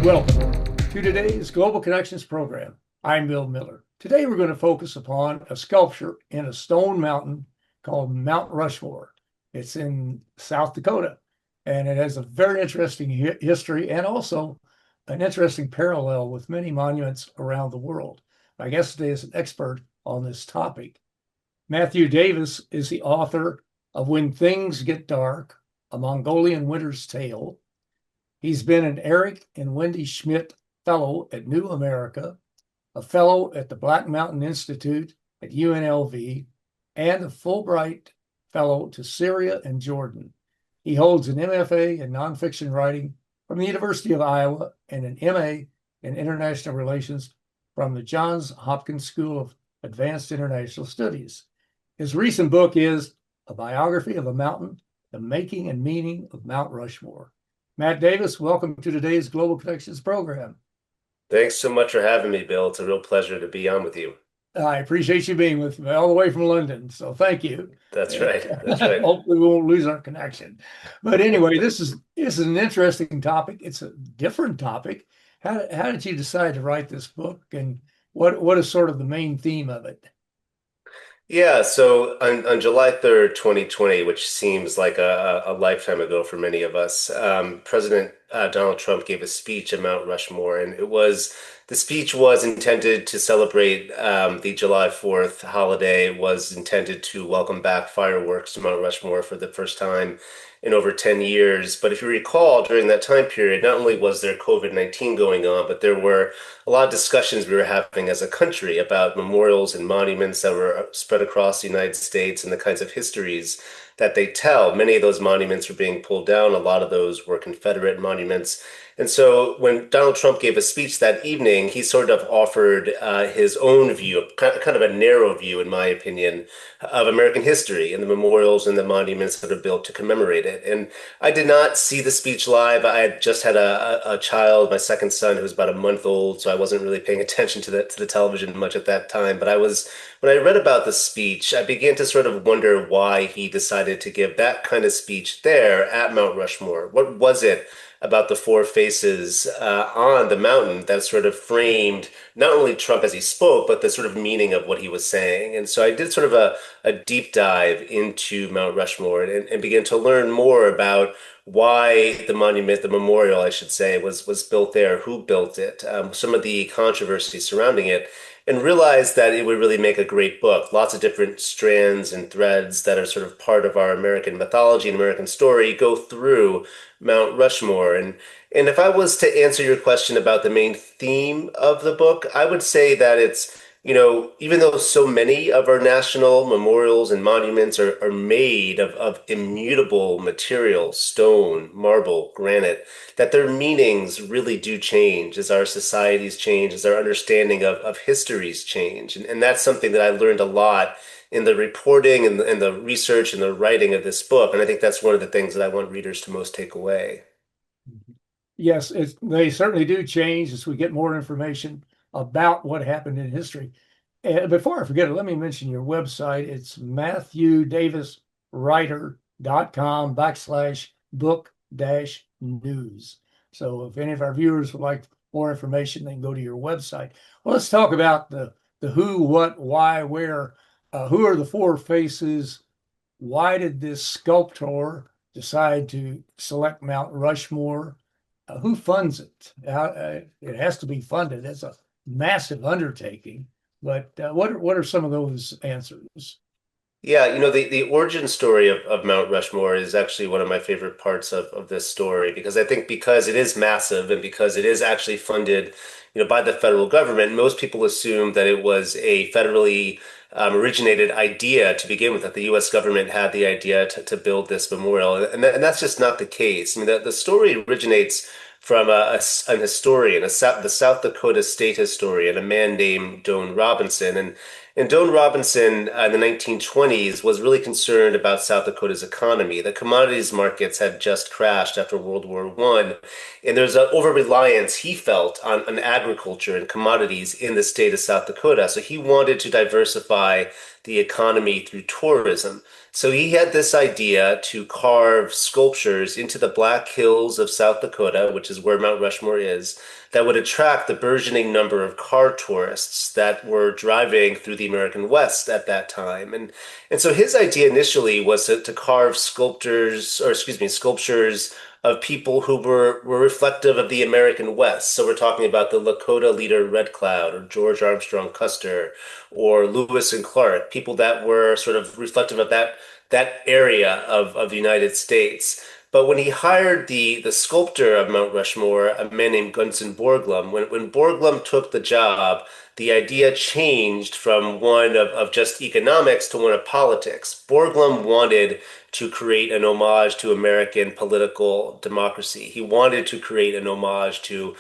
Welcome to today's Global Connections program. I'm Bill Miller. Today we're going to focus upon a sculpture in a stone mountain called Mount Rushmore. It's in South Dakota, and it has a very interesting history and also an interesting parallel with many monuments around the world. My guest today is an expert on this topic. Matthew Davis is the author of When Things Get Dark, A Mongolian Winter's Tale. He's been an Eric and Wendy Schmidt Fellow at New America, a Fellow at the Black Mountain Institute at UNLV, and a Fulbright Fellow to Syria and Jordan. He holds an MFA in nonfiction writing from the University of Iowa and an MA in international relations from the Johns Hopkins School of Advanced International Studies. His recent book is A Biography of a Mountain, The Making and Meaning of Mount Rushmore. Matt Davis, welcome to today's Global Connections program. Thanks so much for having me, Bill. It's a real pleasure to be on with you. I appreciate you being with me all the way from London, so thank you. That's right. That's right. Hopefully we won't lose our connection. But anyway, this is an interesting topic. It's a different topic. How did you decide to write this book, and what is sort of the main theme of it? Yeah, so on July 3rd, 2020, which seems like a lifetime ago for many of us, President Donald Trump gave a speech at Mount Rushmore, and the speech was intended to celebrate the July 4th holiday. It was intended to welcome back fireworks to Mount Rushmore for the first time in over 10 years. But if you recall, during that time period, not only was there COVID-19 going on, but there were a lot of discussions we were having as a country about memorials and monuments that were spread across the United States and the kinds of histories that they tell. Many of those monuments were being pulled down. A lot of those were Confederate monuments. And so when Donald Trump gave a speech that evening, he sort of offered his own view, kind of a narrow view, in my opinion, of American history and the memorials and the monuments that are built to commemorate it. And I did not see the speech live. I had just had a child, my second son, who was about a month old, so I wasn't really paying attention to the television much at that time. But when I read about the speech, I began to sort of wonder why he decided to give that kind of speech there at Mount Rushmore. What was it about the four faces on the mountain that sort of framed not only Trump as he spoke, but the sort of meaning of what he was saying? And so I did sort of a deep dive into Mount Rushmore and began to learn more about why the monument, the memorial, I should say, was built there, who built it, some of the controversy surrounding it, and realized that it would really make a great book. Lots of different strands and threads that are sort of part of our American mythology and American story go through Mount Rushmore. And if I was to answer your question about the main theme of the book, I would say that it's, even though so many of our national memorials and monuments are made of immutable material, stone, marble, granite, that their meanings really do change as our societies change, as our understanding of histories change. And that's something that I learned a lot in the reporting and the research and the writing of this book. And I think that's one of the things that I want readers to most take away. Yes, they certainly do change as we get more information about what happened in history. And before I forget it, let me mention your website. It's matthewdaviswriter.com/book-news. So if any of our viewers would like more information, they can go to your website. Well, let's talk about the who, what, why, where. Who are the four faces? Why did this sculptor decide to select Mount Rushmore? Who funds it? It has to be funded. It's a massive undertaking. But what are some of those answers? Yeah, the origin story of Mount Rushmore is actually one of my favorite parts of this story, because I think because it is massive and because it is actually funded, by the federal government, most people assume that it was a federally originated idea to begin with, that the U.S. government had the idea to build this memorial. And that's just not the case. I mean, the story originates from an historian, the South Dakota state historian, a man named Doane Robinson. And Doane Robinson in the 1920s was really concerned about South Dakota's economy. The commodities markets had just crashed after World War I, and there's an over-reliance he felt on agriculture and commodities in the state of South Dakota. So he wanted to diversify the economy through tourism. So he had this idea to carve sculptures into the Black Hills of South Dakota, which is where Mount Rushmore is, that would attract the burgeoning number of car tourists that were driving through the American West at that time. And so his idea initially was to carve sculptures of people who were reflective of the American West. So we're talking about the Lakota leader Red Cloud or George Armstrong Custer or Lewis and Clark, people that were sort of reflective of that area of the United States. But when he hired the sculptor of Mount Rushmore, a man named Gunnson Borglum, when Borglum took the job, the idea changed from one of just economics to one of politics. Borglum wanted to create an homage to American political democracy. He wanted to create an homage to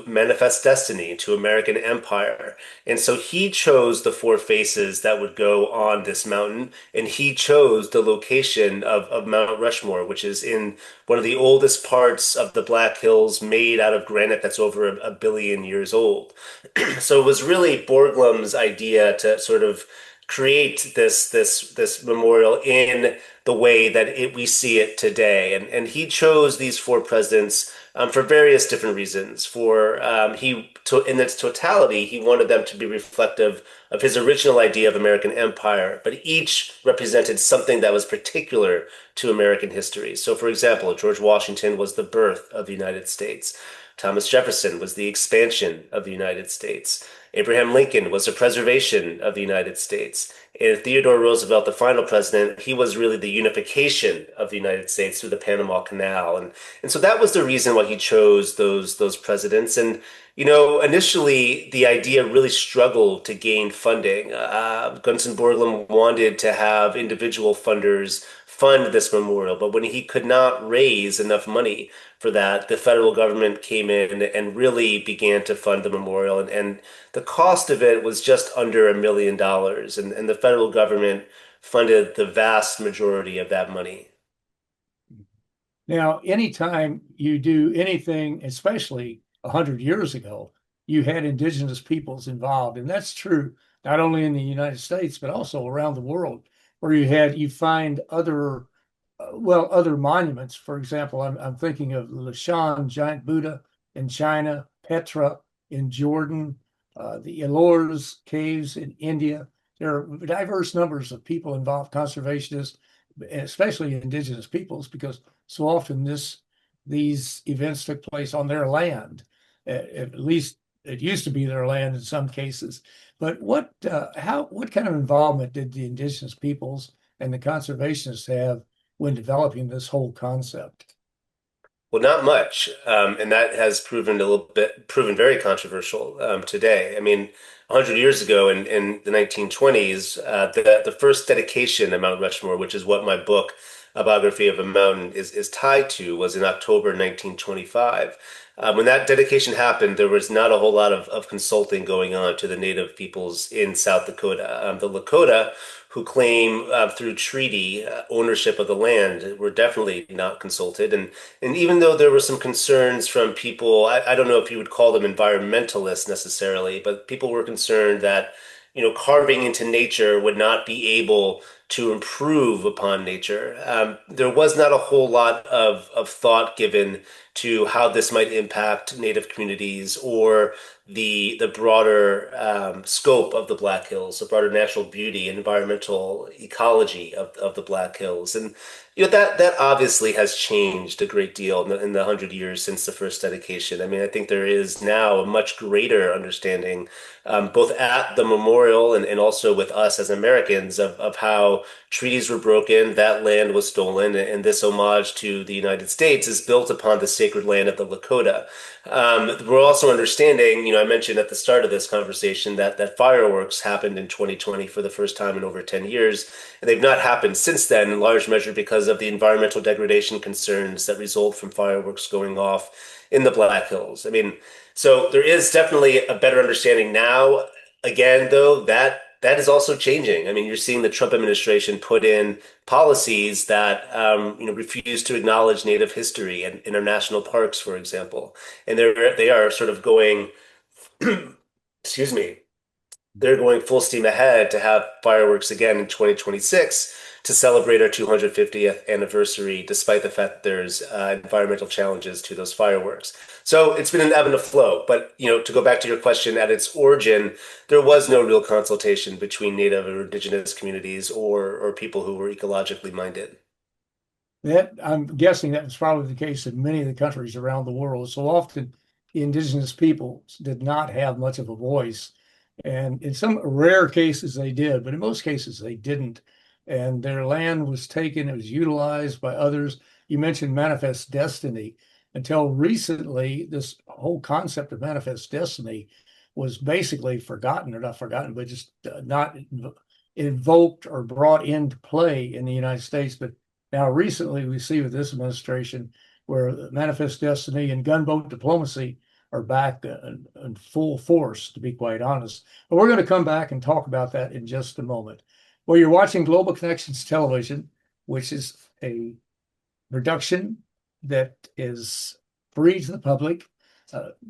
manifest destiny, to American empire. And so he chose the four faces that would go on this mountain, and he chose the location of Mount Rushmore, which is in one of the oldest parts of the Black Hills, made out of granite that's over a billion years old. So it was really Borglum's idea to sort of create this memorial in the way that we see it today. And he chose these four presidents for various different reasons. In its totality, he wanted them to be reflective of his original idea of American empire, but each represented something that was particular to American history. So, for example, George Washington was the birth of the United States. Thomas Jefferson was the expansion of the United States. Abraham Lincoln was the preservation of the United States. And Theodore Roosevelt, the final president, he was really the unification of the United States through the Panama Canal. And so that was the reason why he chose those presidents. And, initially the idea really struggled to gain funding. Gunnson Borglum wanted to have individual funders fund this memorial, but when he could not raise enough money for that, the federal government came in and really began to fund the memorial. And the cost of it was just under $1 million. And the federal government funded the vast majority of that money. Now, anytime you do anything, especially 100 years ago, you had indigenous peoples involved, and that's true not only in the United States but also around the world, where you find other monuments. For example, I'm thinking of Leshan Giant Buddha in China, Petra in Jordan, the Ellora Caves in India. There are diverse numbers of people involved, conservationists, especially indigenous peoples, because so often these events took place on their land. At least it used to be their land in some cases. But what kind of involvement did the indigenous peoples and the conservationists have when developing this whole concept? Well, not much, and that has proven very controversial today. I mean, 100 years ago in the 1920s, the first dedication of Mount Rushmore, which is what my book, A Biography of a Mountain, is tied to, was in October 1925. When that dedication happened, there was not a whole lot of consulting going on to the native peoples in South Dakota. The Lakota, who claim through treaty ownership of the land, were definitely not consulted. And even though there were some concerns from people, I don't know if you would call them environmentalists necessarily, but people were concerned that, carving into nature would not be able to improve upon nature. There was not a whole lot of thought given to how this might impact native communities or the broader scope of the Black Hills, the broader natural beauty and environmental ecology of the Black Hills. And that obviously has changed a great deal in the 100 years since the first dedication. I mean, I think there is now a much greater understanding, both at the memorial and also with us as Americans, of how treaties were broken, that land was stolen, and this homage to the United States is built upon the sacred land of the Lakota. We're also understanding, I mentioned at the start of this conversation that fireworks happened in 2020 for the first time in over 10 years, and they've not happened since then in large measure because of the environmental degradation concerns that result from fireworks going off in the Black Hills. I mean, so there is definitely a better understanding now. Again, though, that is also changing. I mean, you're seeing the Trump administration put in policies that refuse to acknowledge Native history and international parks, for example, and they are sort of going, excuse me, they're going full steam ahead to have fireworks again in 2026 to celebrate our 250th anniversary, despite the fact that there's environmental challenges to those fireworks. So it's been an ebb and a flow. But to go back to your question, at its origin, there was no real consultation between Native or indigenous communities or people who were ecologically minded. That I'm guessing that was probably the case in many of the countries around the world. So often, indigenous people did not have much of a voice, and in some rare cases they did, but in most cases they didn't. And their land was taken; it was utilized by others. You mentioned manifest destiny. Until recently, this whole concept of manifest destiny was basically forgotten, or not forgotten, but just not invoked or brought into play in the United States. But now, recently, we see with this administration where manifest destiny and gunboat diplomacy are back in full force, to be quite honest. But we're going to come back and talk about that in just a moment. Well, you're watching Global Connections Television, which is a production that is free to the public.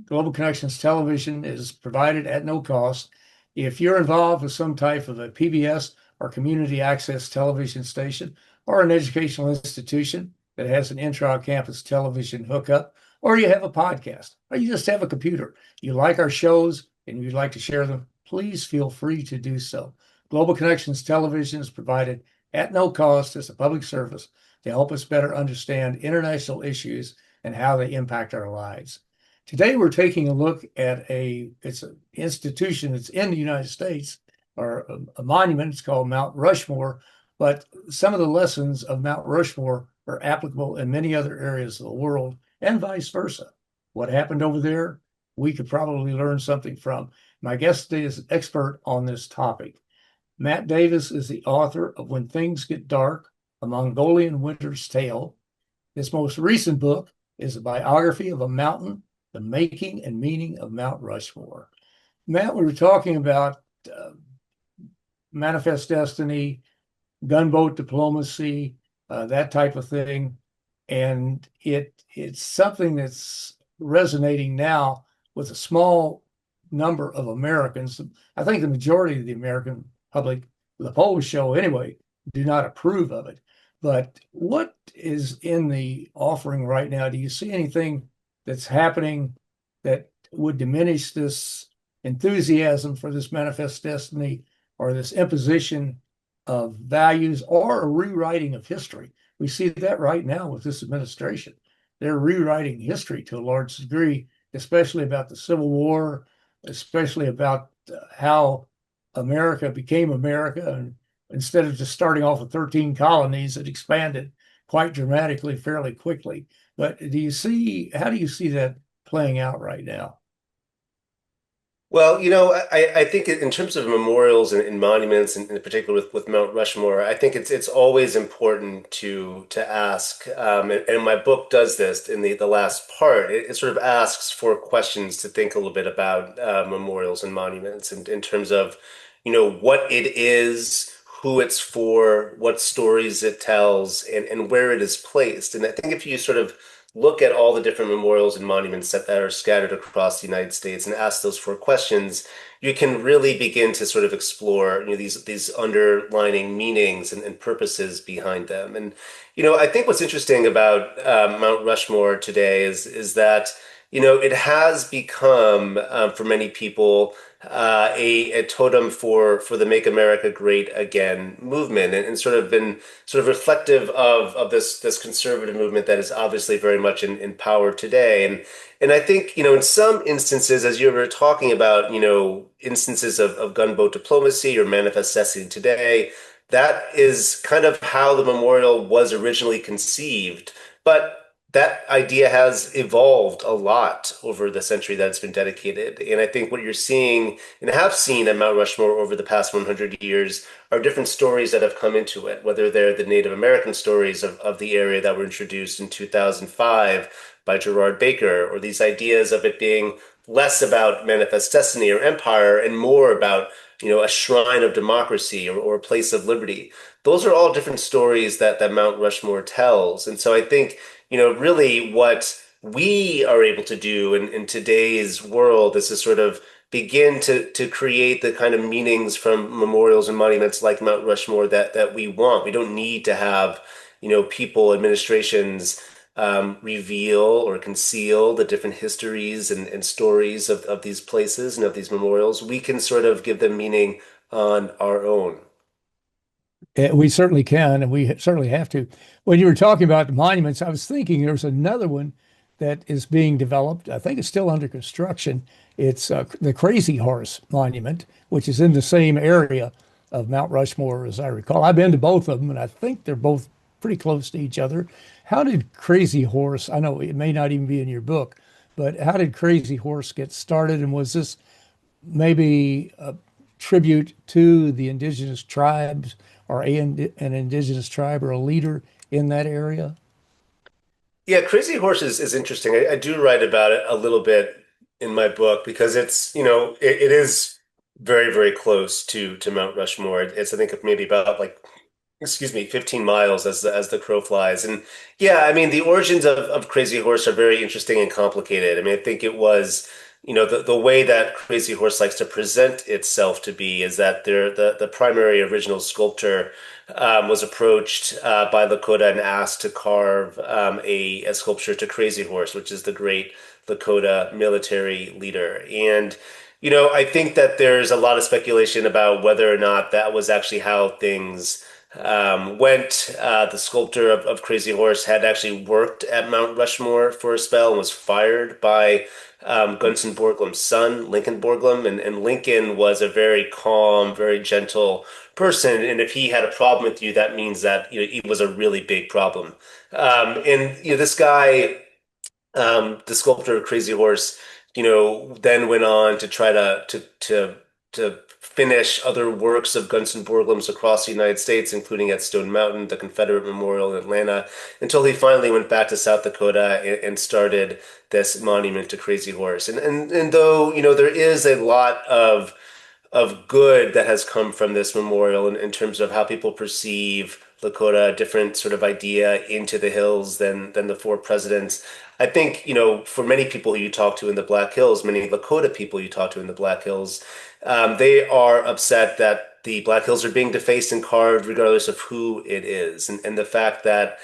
Global Connections Television is provided at no cost. If you're involved with some type of a PBS or community access television station, or an educational institution that has an intra-campus television hookup, or you have a podcast, or you just have a computer, you like our shows and you'd like to share them, please feel free to do so. Global Connections Television is provided at no cost as a public service to help us better understand international issues and how they impact our lives. Today, we're taking a look at it's an institution that's in the United States, or a monument. It's called Mount Rushmore. But some of the lessons of Mount Rushmore are applicable in many other areas of the world and vice versa. What happened over there, we could probably learn something from. My guest today is an expert on this topic. Matt Davis is the author of When Things Get Dark, A Mongolian Winter's Tale. His most recent book is a biography of a mountain, The Making and Meaning of Mount Rushmore. Matt, we were talking about manifest destiny, gunboat diplomacy, that type of thing. And it's something that's resonating now with a small number of Americans. I think the majority of the American public, the polls show anyway, do not approve of it. But what is in the offering right now? Do you see anything that's happening that would diminish this enthusiasm for this manifest destiny or this imposition of values or a rewriting of history? We see that right now with this administration. They're rewriting history to a large degree, especially about the Civil War, especially about how America became America. And instead of just starting off with 13 colonies, it expanded quite dramatically, fairly quickly. But how do you see that playing out right now? Well, I think in terms of memorials and monuments, and in particular with Mount Rushmore, I think it's always important to ask, and my book does this in the last part. It sort of asks for questions to think a little bit about memorials and monuments, and in terms of, what it is, who it's for, what stories it tells, and where it is placed. And I think if you sort of look at all the different memorials and monuments that are scattered across the United States and ask those four questions, you can really begin to sort of explore, these underlining meanings and purposes behind them. And I think what's interesting about Mount Rushmore today is that it has become for many people a totem for the Make America Great Again movement, and sort of been sort of reflective of this conservative movement that is obviously very much in power today. And I think, in some instances, as you were talking about, instances of gunboat diplomacy or manifest destiny today, that is kind of how the memorial was originally conceived. But that idea has evolved a lot over the century that it's been dedicated. And I think what you're seeing and have seen at Mount Rushmore over the past 100 years are different stories that have come into it, whether they're the Native American stories of the area that were introduced in 2005 by Gerard Baker, or these ideas of it being less about manifest destiny or empire and more about, a shrine of democracy or a place of liberty. Those are all different stories that Mount Rushmore tells. And so I think, really what we are able to do in today's world is to sort of begin to create the kind of meanings from memorials and monuments like Mount Rushmore that we want. We don't need to have, people, administrations reveal or conceal the different histories and stories of these places and of these memorials. We can sort of give them meaning on our own. We certainly can, and we certainly have to. When you were talking about the monuments, I was thinking there's another one that is being developed. I think it's still under construction. It's the Crazy Horse Monument, which is in the same area of Mount Rushmore, as I recall. I've been to both of them, and I think they're both pretty close to each other. How did Crazy Horse, I know it may not even be in your book, but how did Crazy Horse get started? And was this maybe a tribute to the indigenous tribes or an indigenous tribe or a leader in that area? Yeah, Crazy Horse is interesting. I do write about it a little bit in my book because it is very, very close to Mount Rushmore. It's I think maybe about like, excuse me, 15 miles as the crow flies. And yeah, I mean the origins of Crazy Horse are very interesting and complicated. I mean, I think it was, the way that Crazy Horse likes to present itself to be is that the primary original sculptor was approached by Lakota and asked to carve a sculpture to Crazy Horse, which is the great Lakota military leader. And I think that there's a lot of speculation about whether or not that was actually how things went. The sculptor of Crazy Horse had actually worked at Mount Rushmore for a spell and was fired by Gunnson Borglum's son, Lincoln Borglum. And Lincoln was a very calm, very gentle person. And if he had a problem with you, that means that he was a really big problem. And this guy, the sculptor of Crazy Horse, then went on to try to finish other works of Gunnson Borglum's across the United States, including at Stone Mountain, the Confederate Memorial in Atlanta, until he finally went back to South Dakota and started this monument to Crazy Horse. And though, there is a lot of good that has come from this memorial in terms of how people perceive Lakota, a different sort of idea into the hills than the four presidents. I think, for many people who you talk to in the Black Hills, many Lakota people you talk to in the Black Hills, they are upset that the Black Hills are being defaced and carved regardless of who it is. And the fact that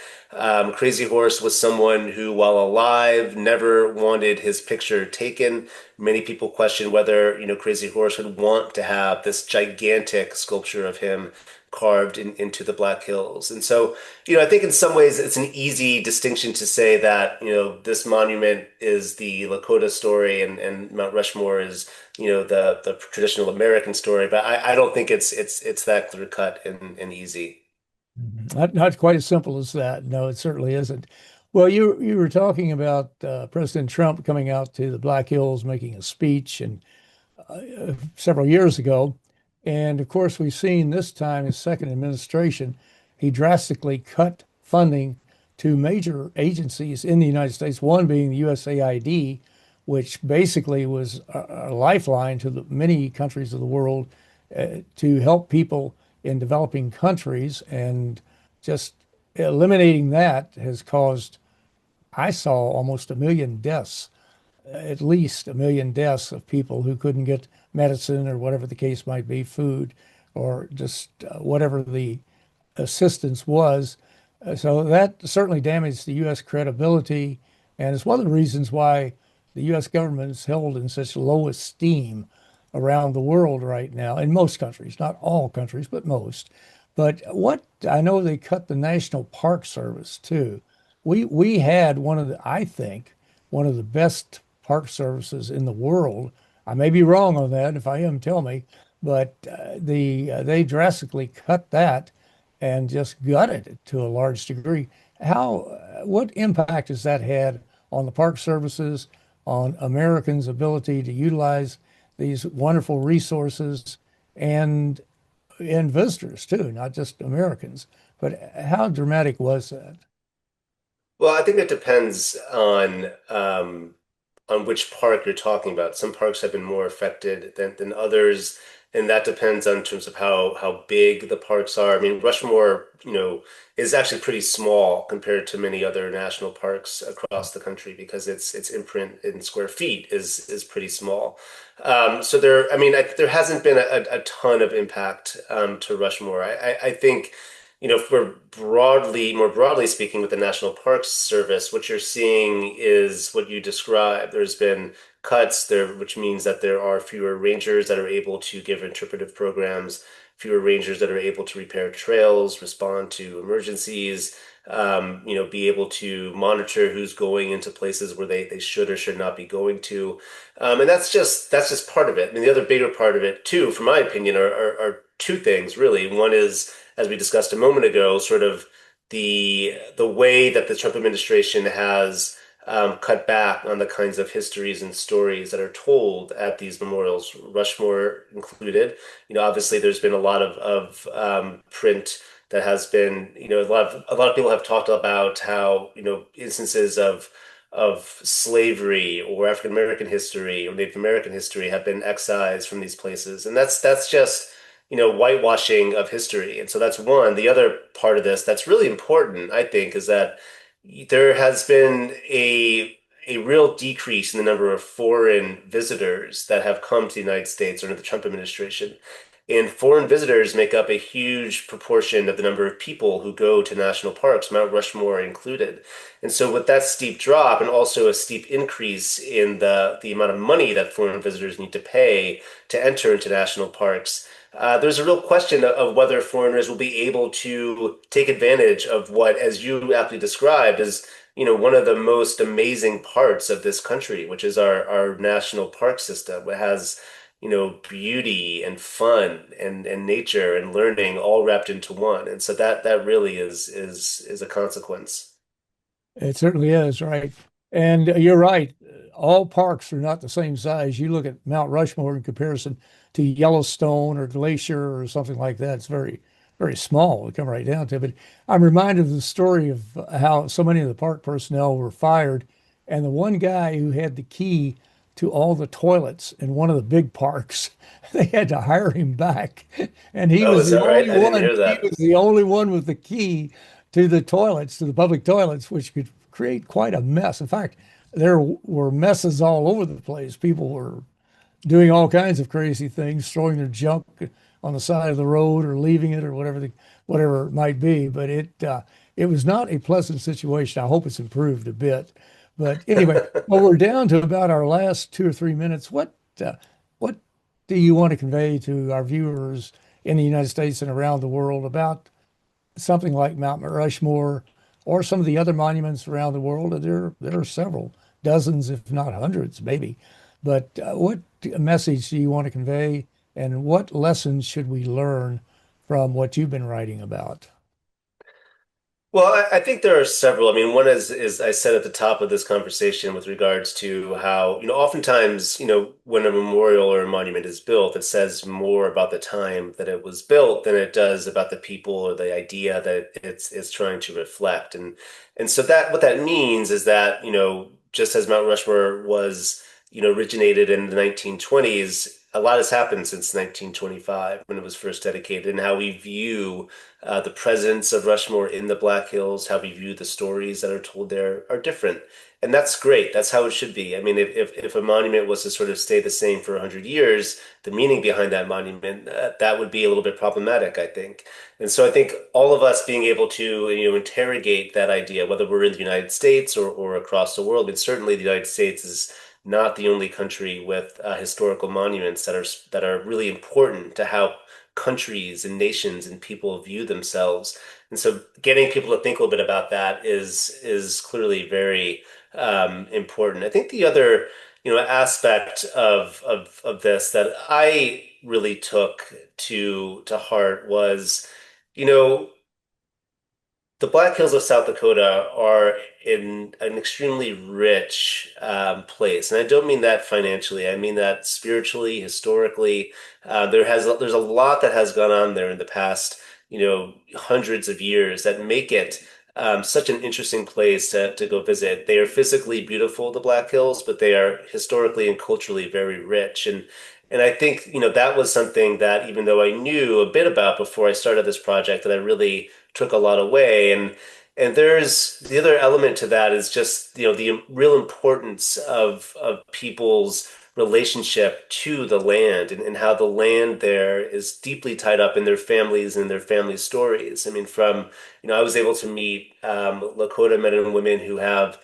Crazy Horse was someone who, while alive, never wanted his picture taken. Many people question whether, Crazy Horse would want to have this gigantic sculpture of him carved into the Black Hills. And so, I think in some ways it's an easy distinction to say that, this monument is the Lakota story and Mount Rushmore is, the traditional American story. But I don't think it's that clear cut and easy. Not quite as simple as that. No, it certainly isn't. Well, you were talking about President Trump coming out to the Black Hills, making a speech, and several years ago. And of course, we've seen this time his second administration, he drastically cut funding to major agencies in the United States, one being the USAID, which basically was a lifeline to the many countries of the world to help people in developing countries. And just eliminating that has caused, I saw almost 1 million deaths, at least 1 million deaths of people who couldn't get medicine or whatever the case might be, food, or just whatever the assistance was. So that certainly damaged the U.S. credibility, and it's one of the reasons why the U.S. government is held in such low esteem around the world right now, in most countries, not all countries, but most. But what I know they cut the National Park Service too. We had one of the, I think, one of the best park services in the world. I may be wrong on that. If I am, tell me. But they drastically cut that and just gutted it to a large degree. What impact has that had on the park services, on Americans' ability to utilize these wonderful resources and visitors too, not just Americans? But how dramatic was that? Well, I think it depends on which park you're talking about. Some parks have been more affected than others. and that depends on terms of how big the parks are. I mean, Rushmore, is actually pretty small compared to many other national parks across the country because its imprint in square feet is pretty small. So there, I mean, there hasn't been a ton of impact to Rushmore. I think, if we're more broadly speaking with the National Parks Service, what you're seeing is what you described. There's been cuts there, which means that there are fewer rangers that are able to give interpretive programs, fewer rangers that are able to repair trails, respond to emergencies, be able to monitor who's going into places where they should or should not be going to. And that's just part of it. I mean, the other bigger part of it too, from my opinion, are two things really. One is, as we discussed a moment ago, sort of the way that the Trump administration has cut back on the kinds of histories and stories that are told at these memorials, Rushmore included. Obviously, there's been a lot of print that has been, a lot of people have talked about how, instances of slavery or African American history or Native American history have been excised from these places, and that's just whitewashing of history. And so that's one. The other part of this that's really important, I think, is that there has been a real decrease in the number of foreign visitors that have come to the United States under the Trump administration. And foreign visitors make up a huge proportion of the number of people who go to national parks, Mount Rushmore included. And so with that steep drop and also a steep increase in the amount of money that foreign visitors need to pay to enter into national parks, there's a real question of whether foreigners will be able to take advantage of what, as you aptly described, is one of the most amazing parts of this country, which is our national park system. It has beauty and fun and nature and learning all wrapped into one. And so that really is a consequence. It certainly is, right? And you're right. All parks are not the same size. You look at Mount Rushmore in comparison to Yellowstone or Glacier or something like that. It's very, very small. We come right down to it. But I'm reminded of the story of how so many of the park personnel were fired, and the one guy who had the key to all the toilets in one of the big parks, they had to hire him back, and he Oh, was is the that right? only I didn't one. hear He that. was the only one with the key to the toilets, to the public toilets, which could create quite a mess. In fact, there were messes all over the place. People were doing all kinds of crazy things, throwing their junk on the side of the road or leaving it or whatever it might be. But it was not a pleasant situation. I hope it's improved a bit. But anyway, well, we're down to about our last 2 or 3 minutes. What do you want to convey to our viewers in the United States and around the world about something like Mount Rushmore or some of the other monuments around the world? There are several, dozens, if not hundreds, maybe. But what message do you want to convey, and what lessons should we learn from what you've been writing about? Well, I think there are several. I mean, one is I said at the top of this conversation with regards to how, oftentimes, when a memorial or a monument is built, it says more about the time that it was built than it does about the people or the idea that it's trying to reflect. And so that what that means is that, just as Mount Rushmore was, originated in the 1920s, a lot has happened since 1925 when it was first dedicated, and how we view the presence of Rushmore in the Black Hills, how we view the stories that are told there are different. And that's great. That's how it should be. I mean, if a monument was to sort of stay the same for 100 years, the meaning behind that monument, that would be a little bit problematic, I think. And so I think all of us being able to, interrogate that idea, whether we're in the United States or across the world, and certainly the United States is not the only country with historical monuments that are really important to how countries and nations and people view themselves. And so getting people to think a little bit about that is clearly very important. I think the other, aspect of this that I really took to heart was, you know, the Black Hills of South Dakota are in an extremely rich place, and I don't mean that financially. I mean that spiritually, historically. There's a lot that has gone on there in the past, hundreds of years that make it such an interesting place to go visit. They are physically beautiful, the Black Hills, but they are historically and culturally very rich. And I think, that was something that even though I knew a bit about before I started this project, that I really took a lot away. And there's the other element to that is just, the real importance of people's relationship to the land and how the land there is deeply tied up in their families and their family stories. I mean, I was able to meet Lakota men and women who have,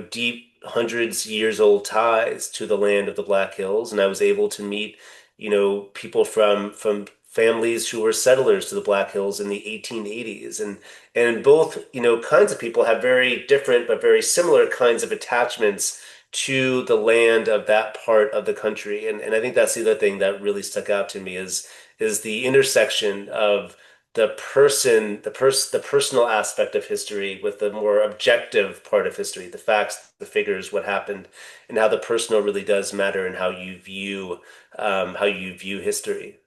deep hundreds years old ties to the land of the Black Hills, and I was able to meet, people from families who were settlers to the Black Hills in the 1880s, and both, kinds of people have very different but very similar kinds of attachments to the land of that part of the country, and I think that's the other thing that really stuck out to me is the intersection of the personal aspect of history with the more objective part of history, the facts, the figures, what happened, and how the personal really does matter and how you view history.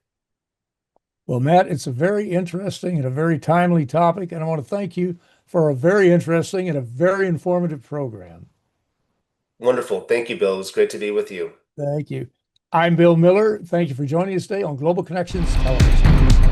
Well, Matt, it's a very interesting and a very timely topic, and I want to thank you for a very interesting and a very informative program. Wonderful. Thank you, Bill. It was great to be with you. Thank you. I'm Bill Miller. Thank you for joining us today on Global Connections Television.